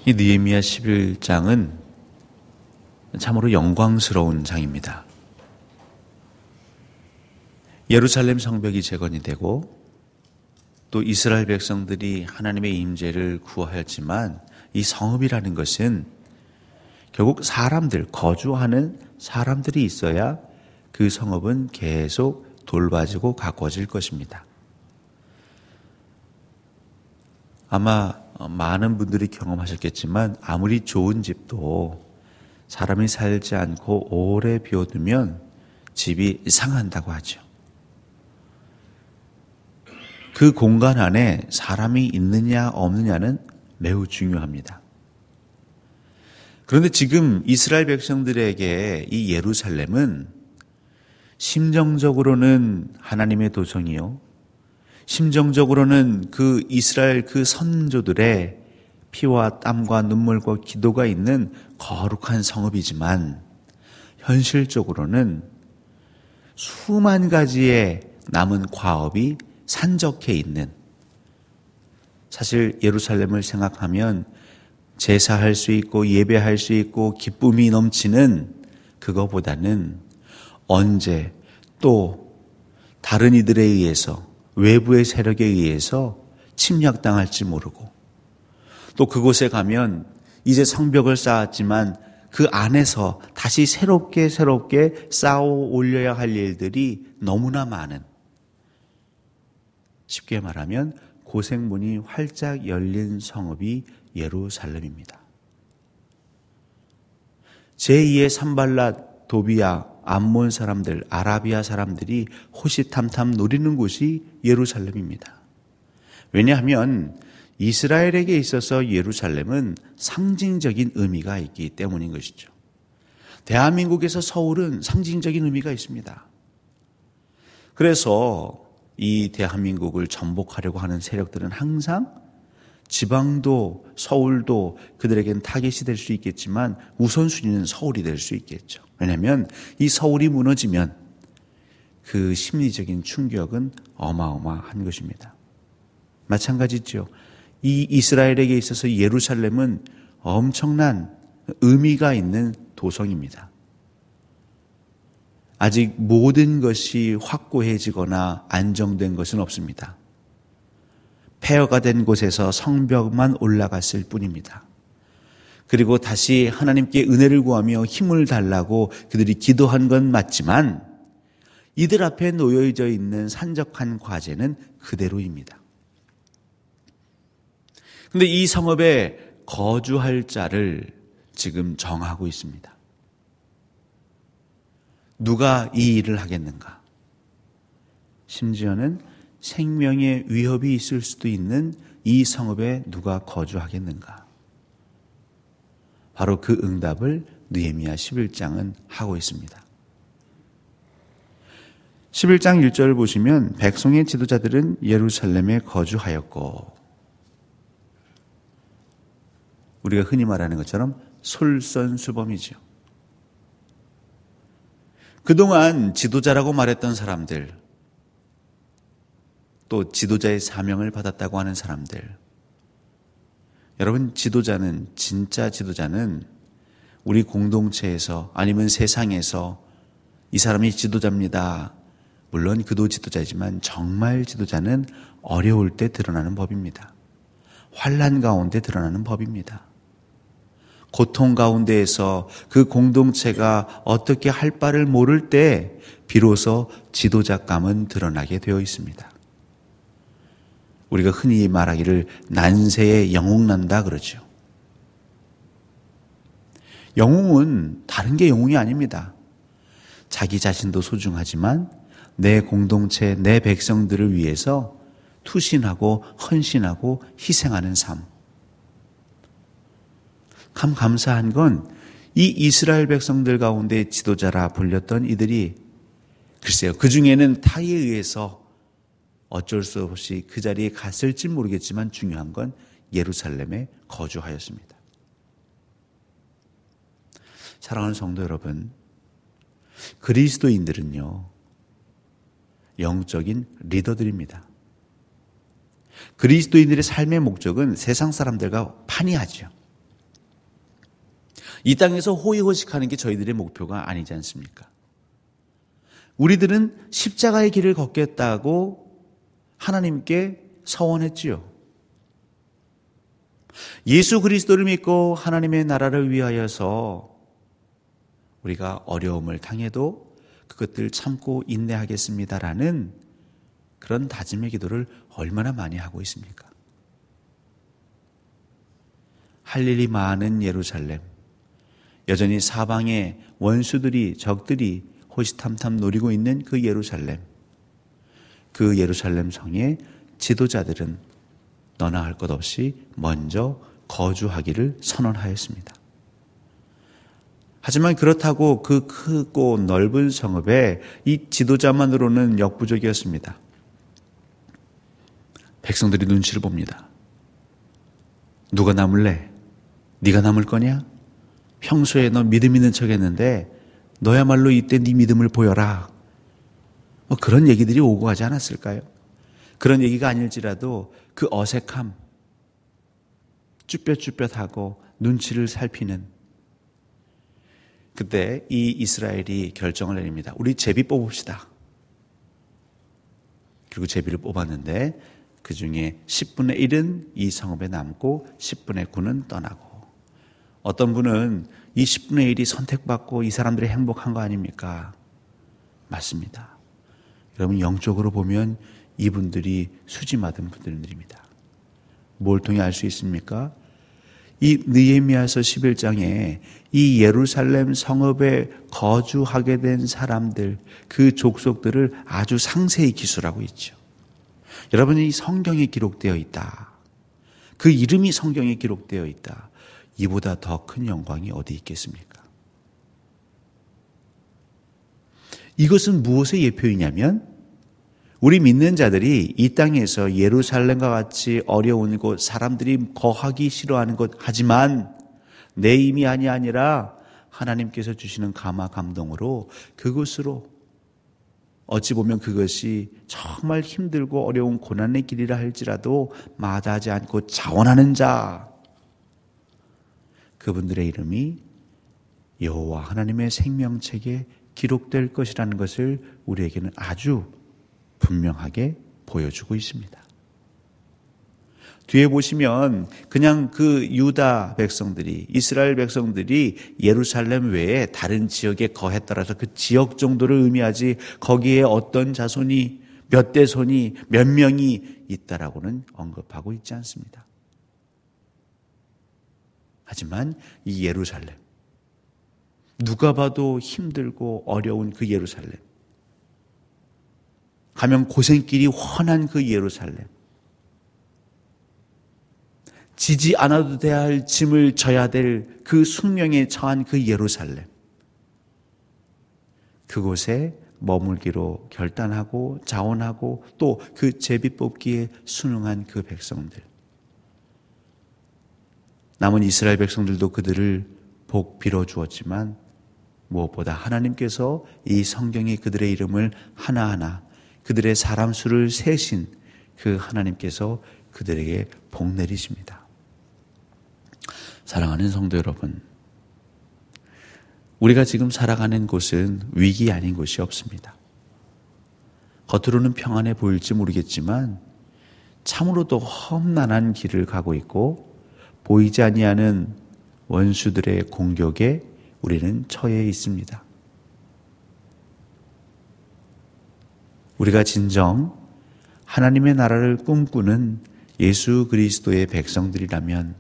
이 느헤미야 11장은 참으로 영광스러운 장입니다. 예루살렘 성벽이 재건이 되고 또 이스라엘 백성들이 하나님의 임재를 구하였지만 이 성읍이라는 것은 결국 사람들, 거주하는 사람들이 있어야 그 성읍은 계속 돌봐지고 가꿔질 것입니다. 아마 많은 분들이 경험하셨겠지만 아무리 좋은 집도 사람이 살지 않고 오래 비워두면 집이 상한다고 하죠. 그 공간 안에 사람이 있느냐 없느냐는 매우 중요합니다. 그런데 지금 이스라엘 백성들에게 이 예루살렘은 심정적으로는 하나님의 도성이요, 심정적으로는 그 이스라엘 그 선조들의 피와 땀과 눈물과 기도가 있는 거룩한 성읍이지만 현실적으로는 수만 가지의 남은 과업이 산적해 있는, 사실 예루살렘을 생각하면 제사할 수 있고 예배할 수 있고 기쁨이 넘치는 그거보다는 언제 또 다른 이들에 의해서, 외부의 세력에 의해서 침략당할지 모르고, 또 그곳에 가면 이제 성벽을 쌓았지만 그 안에서 다시 새롭게 쌓아 올려야 할 일들이 너무나 많은, 쉽게 말하면 고생문이 활짝 열린 성읍이 예루살렘입니다. 제2의 산발랏, 도비야, 암몬 사람들, 아라비아 사람들이 호시탐탐 노리는 곳이 예루살렘입니다. 왜냐하면 이스라엘에게 있어서 예루살렘은 상징적인 의미가 있기 때문인 것이죠. 대한민국에서 서울은 상징적인 의미가 있습니다. 그래서 이 대한민국을 전복하려고 하는 세력들은 항상 지방도 서울도 그들에겐 타겟이 될 수 있겠지만 우선순위는 서울이 될 수 있겠죠. 왜냐하면 이 서울이 무너지면 그 심리적인 충격은 어마어마한 것입니다. 마찬가지죠. 이 이스라엘에게 있어서 예루살렘은 엄청난 의미가 있는 도성입니다. 아직 모든 것이 확고해지거나 안정된 것은 없습니다. 폐허가 된 곳에서 성벽만 올라갔을 뿐입니다. 그리고 다시 하나님께 은혜를 구하며 힘을 달라고 그들이 기도한 건 맞지만 이들 앞에 놓여져 있는 산적한 과제는 그대로입니다. 그런데 이 성읍에 거주할 자를 지금 정하고 있습니다. 누가 이 일을 하겠는가? 심지어는 생명의 위협이 있을 수도 있는 이 성읍에 누가 거주하겠는가? 바로 그 응답을 느헤미야 11장은 하고 있습니다. 11장 1절을 보시면 백성의 지도자들은 예루살렘에 거주하였고, 우리가 흔히 말하는 것처럼 솔선수범이죠. 그동안 지도자라고 말했던 사람들, 또 지도자의 사명을 받았다고 하는 사람들, 여러분, 진짜 지도자는 우리 공동체에서 아니면 세상에서 이 사람이 지도자입니다. 물론 그도 지도자이지만 정말 지도자는 어려울 때 드러나는 법입니다. 환난 가운데 드러나는 법입니다. 고통 가운데에서 그 공동체가 어떻게 할 바를 모를 때 비로소 지도자감은 드러나게 되어 있습니다. 우리가 흔히 말하기를 난세에 영웅난다 그러죠. 영웅은 다른 게 영웅이 아닙니다. 자기 자신도 소중하지만 내 공동체, 내 백성들을 위해서 투신하고 헌신하고 희생하는 삶. 참 감사한 건 이 이스라엘 백성들 가운데 지도자라 불렸던 이들이, 글쎄요, 그 중에는 타에 의해서 어쩔 수 없이 그 자리에 갔을지 모르겠지만 중요한 건 예루살렘에 거주하였습니다. 사랑하는 성도 여러분, 그리스도인들은요, 영적인 리더들입니다. 그리스도인들의 삶의 목적은 세상 사람들과 판이하죠. 이 땅에서 호의호식하는 게 저희들의 목표가 아니지 않습니까? 우리들은 십자가의 길을 걷겠다고 하나님께 서원했지요. 예수 그리스도를 믿고 하나님의 나라를 위하여서 우리가 어려움을 당해도 그것들 참고 인내하겠습니다라는 그런 다짐의 기도를 얼마나 많이 하고 있습니까? 할 일이 많은 예루살렘, 여전히 사방에 원수들이, 적들이 호시탐탐 노리고 있는 그 예루살렘 성의 지도자들은 너나 할 것 없이 먼저 거주하기를 선언하였습니다. 하지만 그렇다고 그 크고 넓은 성읍에 이 지도자만으로는 역부족이었습니다. 백성들이 눈치를 봅니다. 누가 남을래? 네가 남을 거냐? 평소에 너 믿음 있는 척 했는데 너야말로 이때 네 믿음을 보여라. 그런 얘기들이 오고 가지 않았을까요? 그런 얘기가 아닐지라도 그 어색함, 쭈뼛쭈뼛하고 눈치를 살피는, 그때 이 이스라엘이 결정을 내립니다. 우리 제비 뽑읍시다. 그리고 제비를 뽑았는데 그 중에 10분의 1은 이 성읍에 남고 10분의 9는 떠나고, 어떤 분은 이 10분의 1이 선택받고 이 사람들이 행복한 거 아닙니까? 맞습니다. 여러분, 영적으로 보면 이분들이 수지 맞은 분들입니다. 뭘 통해 알 수 있습니까? 이 느헤미야서 11장에 이 예루살렘 성읍에 거주하게 된 사람들, 그 족속들을 아주 상세히 기술하고 있죠. 여러분이 이 성경에 기록되어 있다. 그 이름이 성경에 기록되어 있다. 이보다 더 큰 영광이 어디 있겠습니까? 이것은 무엇의 예표이냐면, 우리 믿는 자들이 이 땅에서 예루살렘과 같이 어려운 곳, 사람들이 거하기 싫어하는 곳, 하지만 내 힘이 아니라 하나님께서 주시는 감화 감동으로 그곳으로, 어찌 보면 그것이 정말 힘들고 어려운 고난의 길이라 할지라도 마다하지 않고 자원하는 자, 그분들의 이름이 여호와 하나님의 생명책에 기록될 것이라는 것을 우리에게는 아주 분명하게 보여주고 있습니다. 뒤에 보시면 그냥 그 유다 백성들이, 이스라엘 백성들이 예루살렘 외에 다른 지역에 거했더라서 그 지역 정도를 의미하지 거기에 어떤 자손이, 몇 대손이, 몇 명이 있다라고는 언급하고 있지 않습니다. 하지만 이 예루살렘, 누가 봐도 힘들고 어려운 그 예루살렘, 가면 고생길이 훤한 그 예루살렘, 지지 않아도 돼야 할 짐을 져야 될 그 숙명에 처한 그 예루살렘, 그곳에 머물기로 결단하고 자원하고 또 그 제비 뽑기에 순응한 그 백성들, 남은 이스라엘 백성들도 그들을 복 빌어 주었지만 무엇보다 하나님께서 이 성경에 그들의 이름을 하나하나, 그들의 사람 수를 세신 그 하나님께서 그들에게 복 내리십니다. 사랑하는 성도 여러분, 우리가 지금 살아가는 곳은 위기 아닌 곳이 없습니다. 겉으로는 평안해 보일지 모르겠지만 참으로도 험난한 길을 가고 있고, 보이지 아니하는 원수들의 공격에 우리는 처해 있습니다. 우리가 진정 하나님의 나라를 꿈꾸는 예수 그리스도의 백성들이라면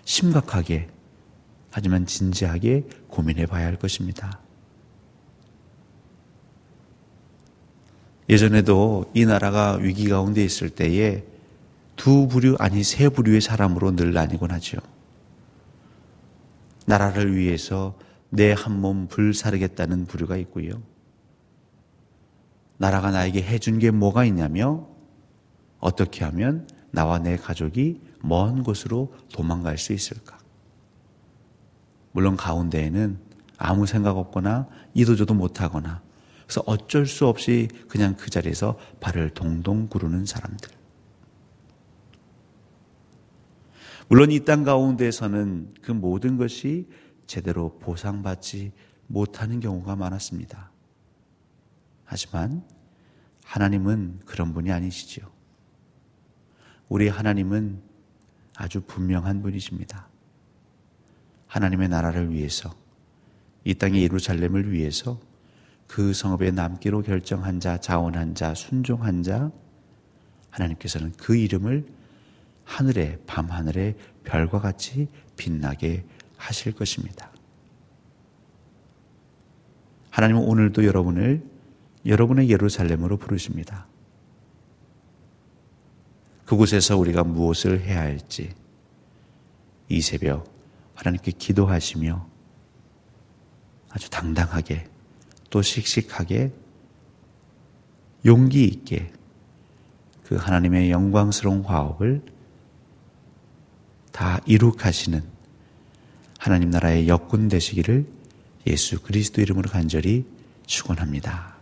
심각하게, 하지만 진지하게 고민해 봐야 할 것입니다. 예전에도 이 나라가 위기 가운데 있을 때에 두 부류, 아니 세 부류의 사람으로 늘 나뉘곤 하죠. 나라를 위해서 내 한 몸 불사르겠다는 부류가 있고요. 나라가 나에게 해준 게 뭐가 있냐며 어떻게 하면 나와 내 가족이 먼 곳으로 도망갈 수 있을까? 물론 가운데에는 아무 생각 없거나 이도저도 못하거나, 그래서 어쩔 수 없이 그냥 그 자리에서 발을 동동 구르는 사람들. 물론 이 땅 가운데에서는 그 모든 것이 제대로 보상받지 못하는 경우가 많았습니다. 하지만 하나님은 그런 분이 아니시지요. 우리 하나님은 아주 분명한 분이십니다. 하나님의 나라를 위해서, 이 땅의 예루살렘을 위해서 그 성읍에 남기로 결정한 자, 자원한 자, 순종한 자, 하나님께서는 그 이름을 하늘에, 밤하늘의 별과 같이 빛나게 하실 것입니다. 하나님은 오늘도 여러분을 여러분의 예루살렘으로 부르십니다. 그곳에서 우리가 무엇을 해야 할지 이 새벽 하나님께 기도하시며 아주 당당하게 또 씩씩하게 용기 있게 그 하나님의 영광스러운 화업을 다 이룩하시는 하나님 나라의 역군 되시기를 예수 그리스도 이름으로 간절히 축원합니다.